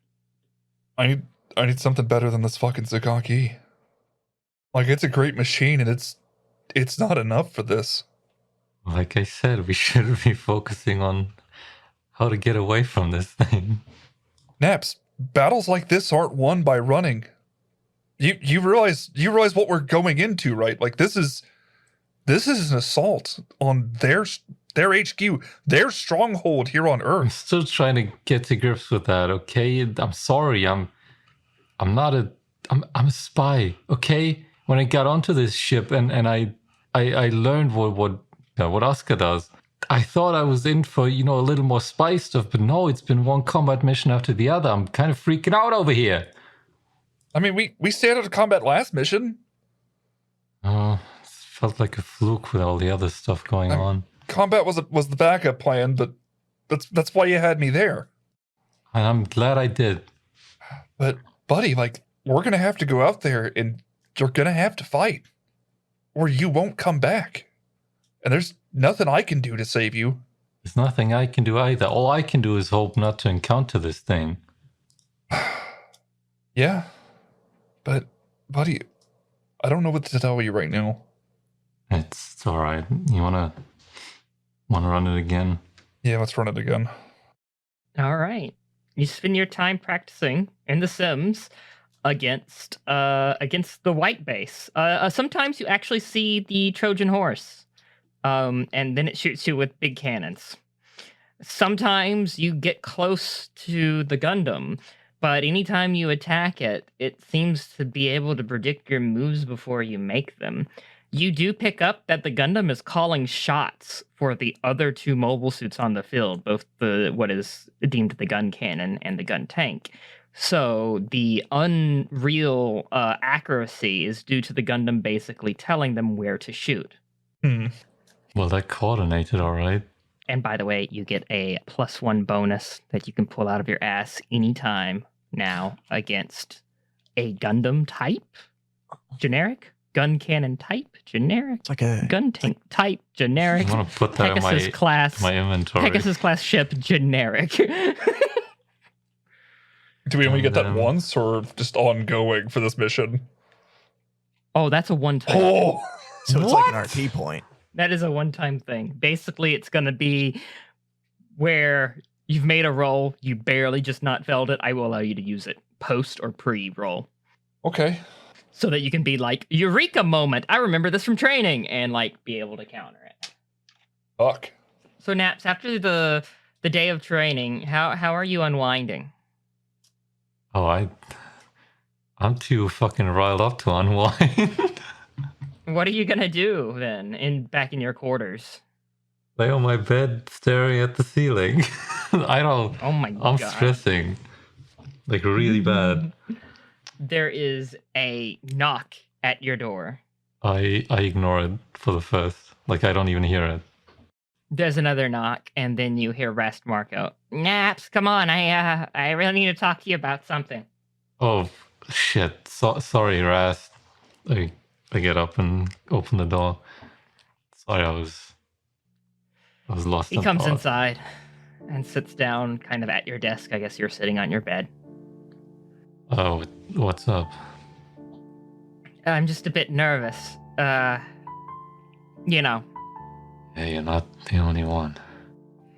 I need something better than this fucking Zeeky. Like, it's a great machine, and it's not enough for this. Like I said, we should be focusing on how to get away from this thing. Naps, battles like this aren't won by running. You realize what we're going into, right? Like, this is an assault on their HQ, their stronghold here on I'm Earth. still trying to get to grips with that, okay? I'm sorry, I'm a spy, okay? When I got onto this ship and I learned what Asuka does, I thought I was in for, a little more spy stuff, but no, it's been one combat mission after the other. I'm kind of freaking out over here. I mean, we stayed out of combat last mission. Oh, it felt like a fluke with all the other stuff going on. Combat was the backup plan, but that's why you had me there. And I'm glad I did. But, buddy, like, we're gonna have to go out there and you're gonna have to fight, or you won't come back. And there's nothing I can do to save you. There's nothing I can do either. All I can do is hope not to encounter this thing. Yeah, but, buddy, I don't know what to tell you right now. It's all right. You wanna run it again? Yeah, let's run it again. All right. You spend your time practicing in The Sims against the white base. Sometimes you actually see the Trojan horse, and then it shoots you with big cannons. Sometimes you get close to the Gundam, but anytime you attack it, it seems to be able to predict your moves before you make them. You do pick up that the Gundam is calling shots for the other two mobile suits on the field, both what is deemed the gun cannon and the gun tank. So the unreal accuracy is due to the Gundam basically telling them where to shoot. Well, that coordinated all right. And by the way, you get a +1 bonus that you can pull out of your ass anytime now against a Gundam type, generic. Gun cannon type, generic. It's like a gun tank type, generic. I want to put that Pegasus in class, my inventory. Pegasus class ship, generic. Do we only get that Gundam. once or just ongoing for this mission? Oh, that's a one-time. Oh, so it's like an What? RP point. That is a one-time thing. Basically, it's going to be where you've made a roll, you barely just not failed it. I will allow you to use it post or pre-roll. okay. So that you can be like, eureka moment. I remember this from training, and like be able to counter it. Fuck. So Naps, after the day of training, how are you unwinding? Oh, I'm too fucking riled up to unwind. What are you gonna do then back in your quarters? Lay on my bed staring at the ceiling. Oh my I'm god. stressing. Like really bad. There is a knock at your door. I ignore it for the first. Like I don't even hear it. There's another knock, and then you hear Rest Marco. Naps, come on, I really need to talk to you about something. Oh shit. Sorry, Rast. I get up and open the door. Sorry, I was lost. He in comes thought. inside and sits down kind of at your desk. I guess you're sitting on your bed. Oh, what's up? I'm just a bit nervous. You know. Hey, you're not the only one.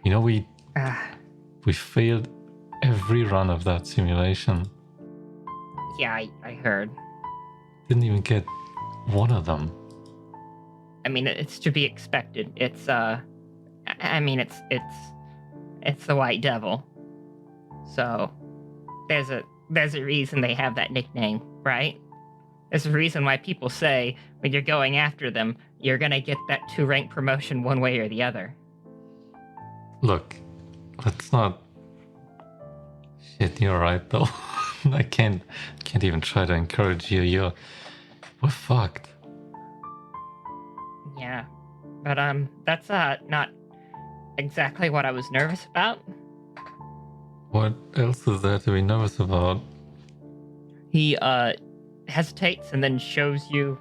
You know, we failed every run of that simulation. Yeah, I heard. Didn't even get one of them. I mean, it's to be expected. It's it's the White Devil. So there's a reason they have that nickname, right? There's a reason why people say when you're going after them, you're gonna get that 2-rank promotion one way or the other. Look, let's not. Shit, you're right though. I can't even try to encourage you. We're fucked. Yeah, but that's not exactly what I was nervous about. What else is there to be nervous about? He hesitates and then shows you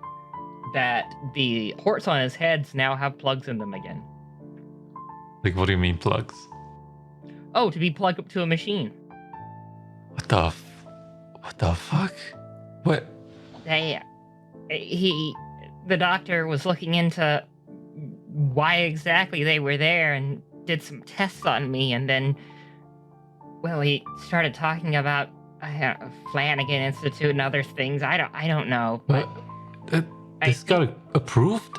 that the ports on his heads now have plugs in them again. Like, what do you mean plugs? Oh, to be plugged up to a machine. What the fuck? What? The doctor was looking into why exactly they were there and did some tests on me, and then, well, he started talking about Flanagan Institute and other things. I don't know. But This got approved?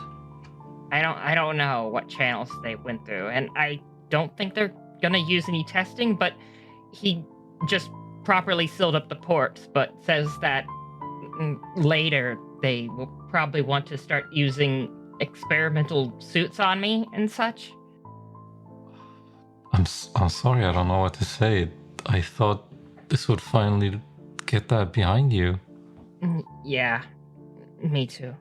I don't know what channels they went through, and I don't think they're gonna use any testing, but he just properly sealed up the ports, but says that later they will probably want to start using experimental suits on me and such. I'm sorry, I don't know what to say. I thought this would finally get that behind you. Yeah, me too.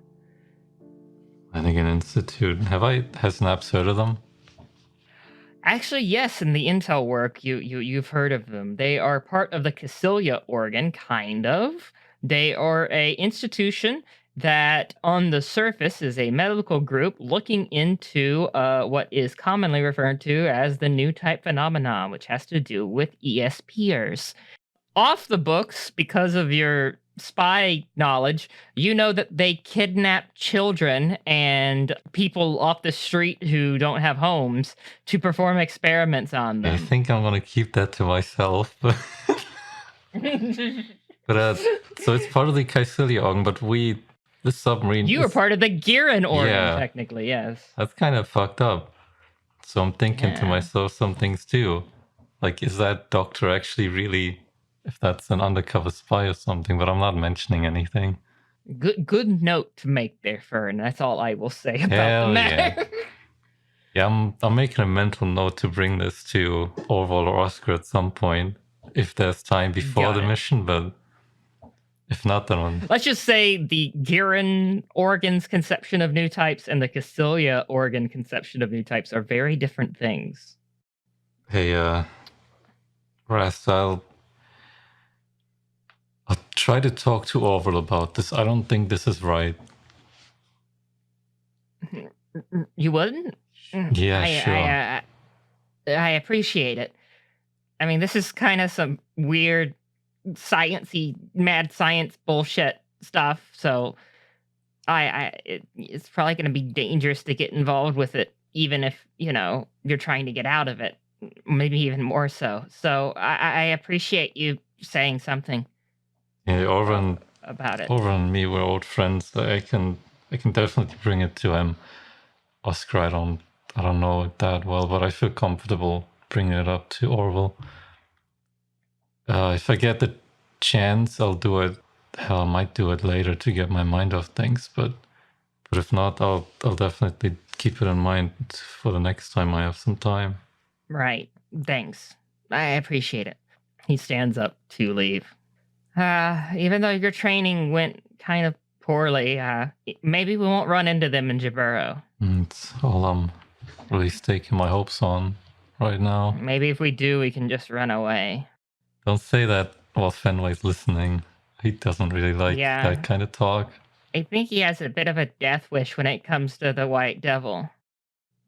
Flanagan Institute. Has Naps heard of them? Actually, yes, in the intel work, you've heard of them. They are part of the Cassilia organ, kind of. They are a institution that on the surface is a medical group looking into what is commonly referred to as the new type phenomenon, which has to do with ESPers. Off the books, because of your spy knowledge, you know that they kidnap children and people off the street who don't have homes to perform experiments on them. I think I'm gonna keep that to myself. But so it's part of the Caecilia organ, but the submarine. You were part of the Giran organ, Yeah. technically, yes. That's kind of fucked up. So I'm thinking to Yeah. myself some things too. Like, is that doctor actually really, if that's an undercover spy or something, but I'm not mentioning anything. Good note to make there, Fern. That's all I will say about Hell the matter. Yeah, I'm making a mental note to bring this to Orval or Oscar at some point, if there's time before Got the it. mission, but if not, then Let's just say the Giran organ's conception of new types and the Cassilia organ conception of new types are very different things. hey, Rast, I'll try to talk to Orval about this. I don't think this is right. You wouldn't? Yeah, sure. I appreciate it. I mean, this is kind of some weird sciencey, mad science bullshit stuff. So, it's probably going to be dangerous to get involved with it, even if you're trying to get out of it. Maybe even more so. So, I appreciate you saying something Yeah, Orval about it. and me were old friends. I can definitely bring it to him. Oscar, I don't know it that well, but I feel comfortable bringing it up to Orval. If I get the chance, I'll do it. Hell, I might do it later to get my mind off things, but if not, I'll definitely keep it in mind for the next time I have some time. Right. Thanks. I appreciate it. He stands up to leave. Even though your training went kind of poorly, maybe we won't run into them in Jaburo. It's all I'm really staking my hopes on right now. Maybe if we do, we can just run away. Don't say that while Fenway's listening. He doesn't really like Yeah. that kind of talk. I think he has a bit of a death wish when it comes to the White Devil.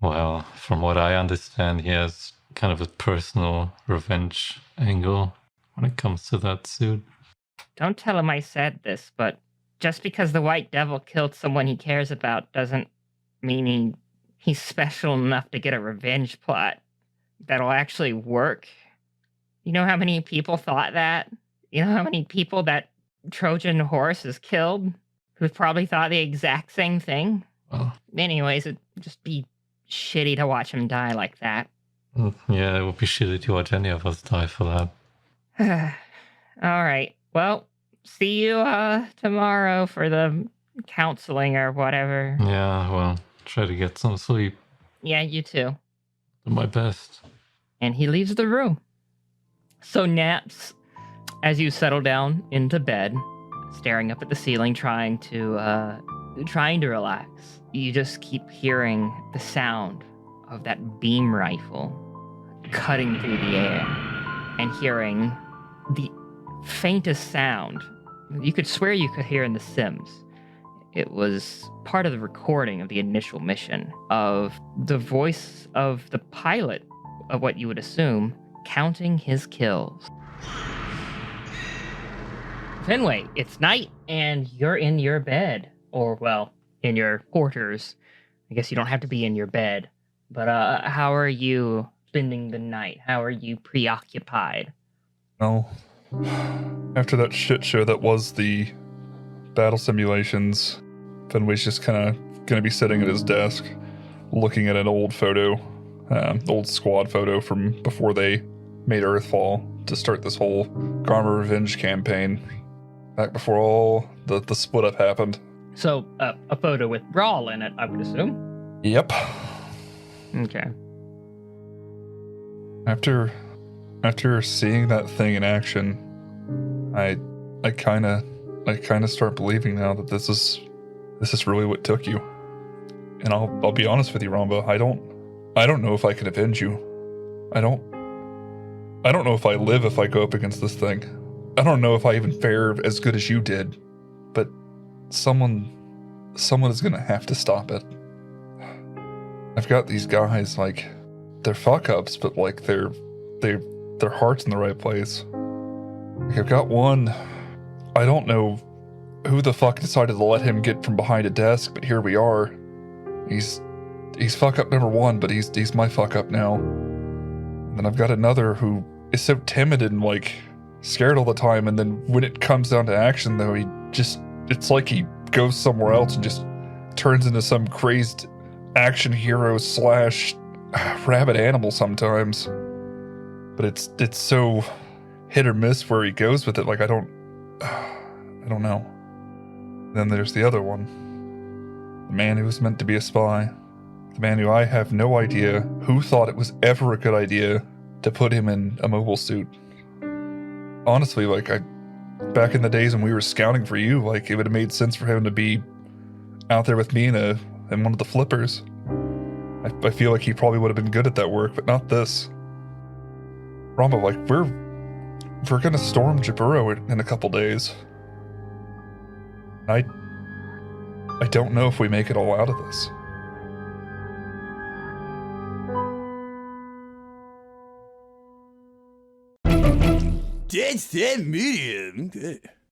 Well, from what I understand, he has kind of a personal revenge angle when it comes to that suit. Don't tell him I said this, but just because the White Devil killed someone he cares about doesn't mean he's special enough to get a revenge plot that'll actually work. You know how many people thought that? You know how many people that Trojan horse has killed? who probably thought the exact same thing. Well, Anyways, it'd just be shitty to watch him die like that. yeah, it would be shitty to watch any of us die for that. All right. Well, see you tomorrow for the counseling or whatever. Yeah, well, try to get some sleep. Yeah, you too. Do my best. And he leaves the room. So naps as you settle down into bed, staring up at the ceiling, trying to relax. You just keep hearing the sound of that beam rifle cutting through the air and hearing the faintest sound you could swear you could hear in The Sims. It was part of the recording of the initial mission of the voice of the pilot of what you would assume counting his kills. Fenway, it's night and you're in your bed, or well, in your quarters. I guess you don't have to be in your bed, but how are you spending the night? How are you preoccupied? Well, after that shit show that was the battle simulations, Fenway's just kind of going to be sitting at his desk, looking at an old photo, old squad photo from before they made Earthfall to start this whole Karma Revenge campaign, back before all the split up happened. So, a photo with Brawl in it, I would assume? Yep. Okay. After seeing that thing in action, I kind of start believing now that this is really what took you. And I'll be honest with you, Ramba, I don't know if I can avenge you. I don't know if I live if I go up against this thing. I don't know if I even fare as good as you did. But someone is gonna have to stop it. I've got these guys, like, they're fuck ups, but like their heart's in the right place. Like, I've got one, I don't know who the fuck decided to let him get from behind a desk, but here we are. He's fuck up number one, but he's my fuck up now. And then I've got another who is so timid and like scared all the time, and then when it comes down to action though, it's like he goes somewhere else and just turns into some crazed action hero / rabid animal sometimes. But it's so hit or miss where he goes with it. Like I don't know. Then there's the other one. The man who was meant to be a spy. The man who I have no idea who thought it was ever a good idea to put him in a mobile suit. Honestly, like back in the days when we were scouting for you, like it would have made sense for him to be out there with me in one of the flippers. I feel like he probably would have been good at that work, but not this. Ramba, like we're gonna storm Jaburo in a couple days. I don't know if we make it all out of this. That's that medium.